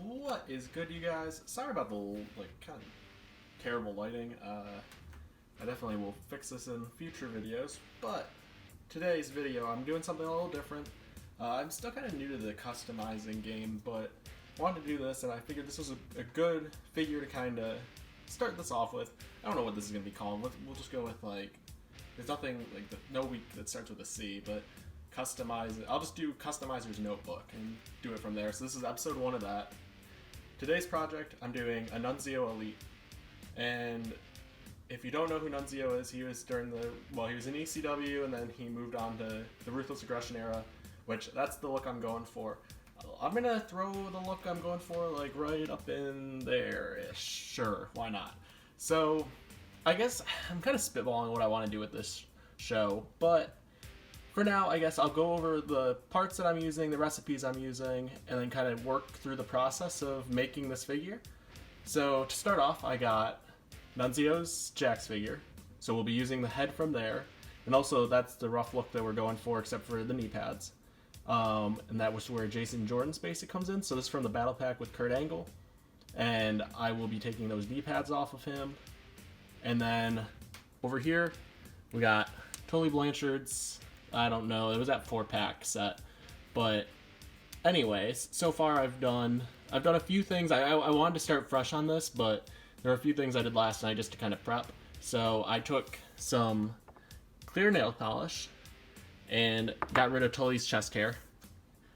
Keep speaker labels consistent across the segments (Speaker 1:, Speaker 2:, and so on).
Speaker 1: What is good, you guys? Sorry about the kind of terrible lighting. I definitely will fix this in future videos, but today's video I'm doing something a little different. I'm still kind of new to the customizing game, but wanted to do this, and I figured this was a good figure to kind of start this off with. I don't know what this is going to be called. We'll just go with there's nothing no week that starts with a C, but customize. I'll just do Customizer's Notebook and do it from there. So this is episode 1 of that. Today's project, I'm doing a Nunzio Elite, and if you don't know who Nunzio is, he was he was in ECW, and then he moved on to the Ruthless Aggression era, which that's the look I'm going for. I'm gonna throw the look I'm going for right up in there-ish. Sure, why not? So, I guess I'm kind of spitballing what I want to do with this show, but for now, I guess I'll go over the parts that I'm using, the recipes I'm using, and then kind of work through the process of making this figure. So to start off, I got Nunzio's Jax figure, so we'll be using the head from there, and also that's the rough look that we're going for except for the knee pads. And that was where Jason Jordan's basic comes in, so this is from the Battle Pack with Kurt Angle, and I will be taking those knee pads off of him. And then over here, we got Tully Blanchard's, I don't know, it was that 4-pack set, but anyways, so far I've done a few things. I wanted to start fresh on this, but there are a few things I did last night just to kind of prep. So I took some clear nail polish and got rid of Tully's chest hair,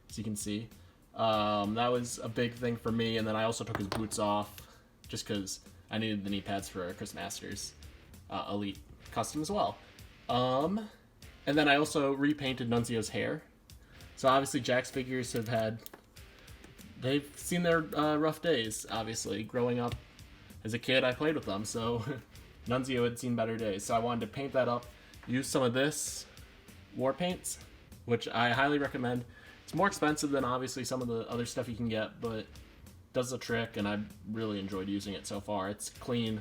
Speaker 1: as you can see. That was a big thing for me, and then I also took his boots off just because I needed the knee pads for Chris Masters Elite custom as well. And then I also repainted Nunzio's hair. So obviously Jax figures they've seen their rough days, obviously. Growing up as a kid, I played with them, so Nunzio had seen better days. So I wanted to paint that up, use some of this war paints, which I highly recommend. It's more expensive than obviously some of the other stuff you can get, but does the trick, and I've really enjoyed using it so far. It's clean,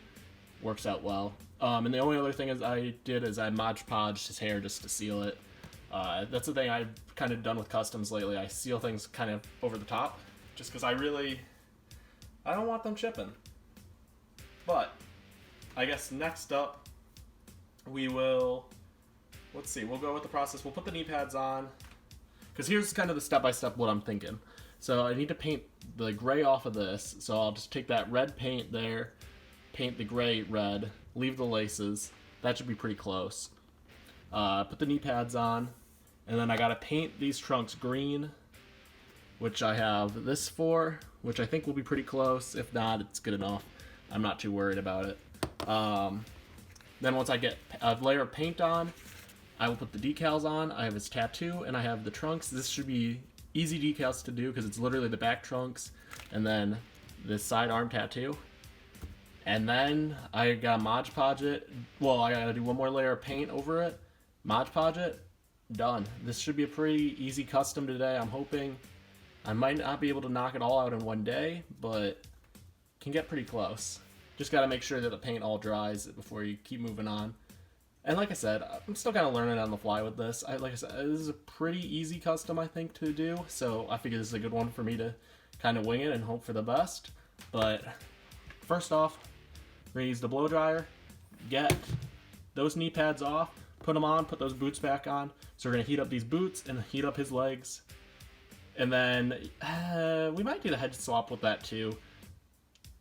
Speaker 1: works out well. And the only other thing I did is I Mod Podged his hair just to seal it. That's the thing I've kind of done with customs lately. I seal things kind of over the top, just because I don't want them chipping. But I guess next up, we'll go with the process. We'll put the knee pads on, because here's kind of the step-by-step what I'm thinking. So I need to paint the gray off of this, so I'll just take that red paint there, paint the gray red, leave the laces. That should be pretty close. Put the knee pads on, and then I gotta paint these trunks green, which I have this for, which I think will be pretty close. If not, it's good enough. I'm not too worried about it. Then once I get a layer of paint on, I will put the decals on. I have his tattoo, and I have the trunks. This should be easy decals to do because it's literally the back trunks and then this side arm tattoo. And then I gotta Mod Podge it. Well, I gotta do one more layer of paint over it. Mod Podge it. Done. This should be a pretty easy custom today. I'm hoping. I might not be able to knock it all out in one day, but can get pretty close. Just gotta make sure that the paint all dries before you keep moving on. And like I said, I'm still kind of learning on the fly with this. Like I said, this is a pretty easy custom, I think, to do. So I figure this is a good one for me to kind of wing it and hope for the best. But first off, we're going to use the blow dryer, get those knee pads off, put them on, put those boots back on. So we're going to heat up these boots and heat up his legs. And then we might do the head swap with that too.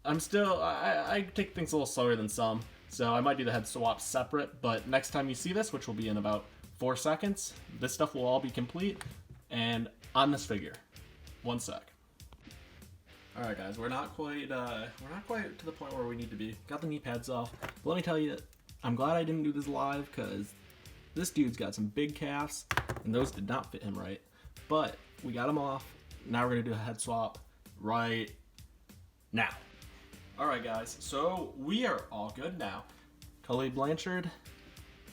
Speaker 1: I take things a little slower than some, so I might do the head swap separate. But next time you see this, which will be in about 4 seconds, this stuff will all be complete and on this figure. 1 sec. All right, guys, we're not quite to the point where we need to be. Got the knee pads off. But let me tell you, I'm glad I didn't do this live because this dude's got some big calves, and those did not fit him right. But we got them off. Now we're gonna do a head swap right now. All right, guys. So we are all good now. Tully Blanchard,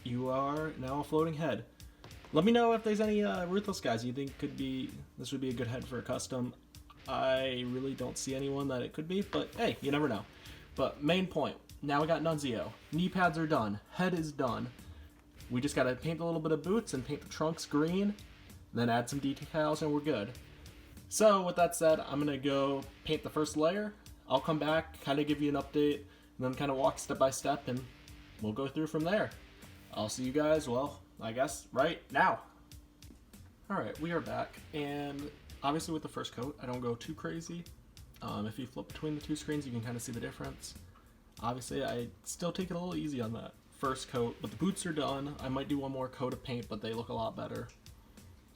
Speaker 1: you are now a floating head. Let me know if there's any Ruthless guys you think this would be a good head for a custom. I really don't see anyone that it could be, but hey, you never know. But main point, now we got Nunzio. Knee pads are done. Head is done. We just gotta paint a little bit of boots and paint the trunks green, then add some decals and we're good. So with that said, I'm gonna go paint the first layer. I'll come back, kind of give you an update, and then kind of walk step by step, and we'll go through from there. I'll see you guys, well, I guess right now. Alright, we are back, and obviously with the first coat, I don't go too crazy. If you flip between the two screens, you can kind of see the difference. Obviously, I still take it a little easy on that first coat, but the boots are done. I might do one more coat of paint, but they look a lot better.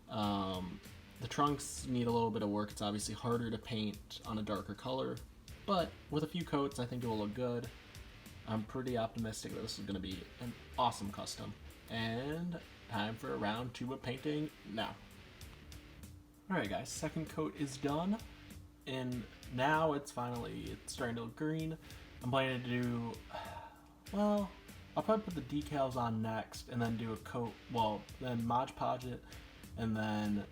Speaker 1: The trunks need a little bit of work. It's obviously harder to paint on a darker color, but with a few coats, I think it will look good. I'm pretty optimistic that this is going to be an awesome custom. And time for round 2 of painting now. Alright guys, second coat is done, and now it's starting to look green. I'm planning to do, well, I'll probably put the decals on next, and then do a coat, well, then Mod Podge it, and then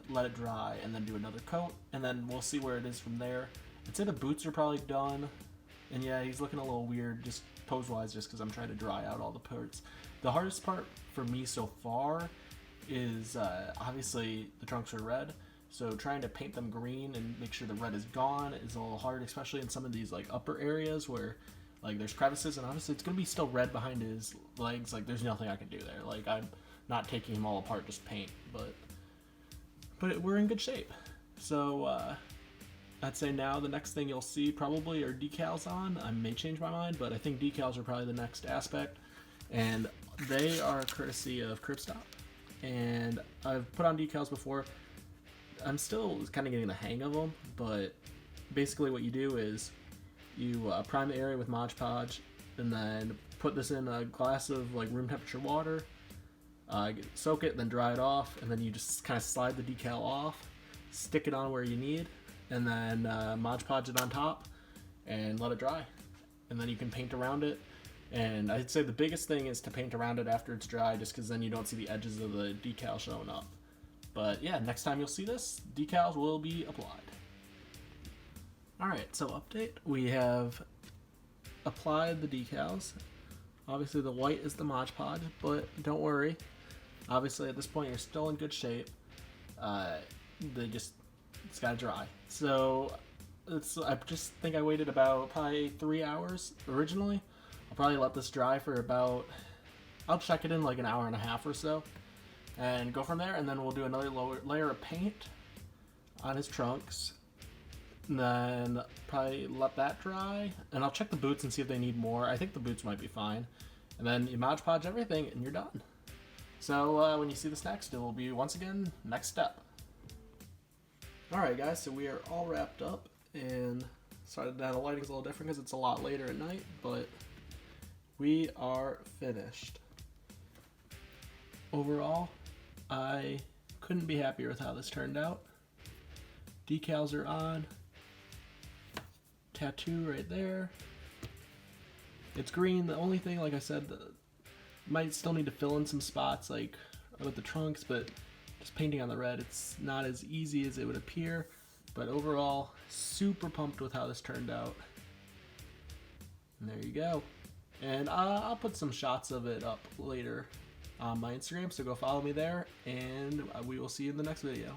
Speaker 1: let it dry, and then do another coat, and then we'll see where it is from there. I'd say the boots are probably done, and yeah, he's looking a little weird, just pose-wise, just because I'm trying to dry out all the parts. The hardest part for me so far is, obviously, the trunks are red, so trying to paint them green and make sure the red is gone is a little hard, especially in some of these, like, upper areas where, like, there's crevices, and obviously it's going to be still red behind his legs. Like, there's nothing I can do there. Like, I'm not taking him all apart, just paint, but we're in good shape. So, I'd say now the next thing you'll see probably are decals on. I may change my mind, but I think decals are probably the next aspect, and they are courtesy of Cribstop. And I've put on decals before. I'm still kind of getting the hang of them, but basically what you do is you prime the area with Mod Podge, and then put this in a glass of like room temperature water, soak it, then dry it off, and then you just kind of slide the decal off, stick it on where you need, and then Mod Podge it on top, and let it dry. And then you can paint around it. And I'd say the biggest thing is to paint around it after it's dry, just because then you don't see the edges of the decal showing up. But yeah, next time you'll see this, decals will be applied. Alright, so update. We have applied the decals. Obviously the white is the Mod Podge, but don't worry. Obviously at this point you're still in good shape. It's gotta dry. So I just think I waited about probably 3 hours originally. I'll probably let this dry for about, I'll check it in like an hour and a half or so, and go from there, and then we'll do another layer of paint on his trunks, and then probably let that dry, and I'll check the boots and see if they need more. I think the boots might be fine, and then you Mod Podge everything and you're done. So when you see this next, it will be once again next step. Alright guys, so we are all wrapped up, and sorry that the lighting's a little different because it's a lot later at night, but we are finished. Overall, I couldn't be happier with how this turned out. Decals are on. Tattoo right there. It's green. The only thing, like I said, might still need to fill in some spots like with the trunks, but just painting on the red, it's not as easy as it would appear. But overall, super pumped with how this turned out. And there you go. And I'll put some shots of it up later on my Instagram, so go follow me there, and we will see you in the next video.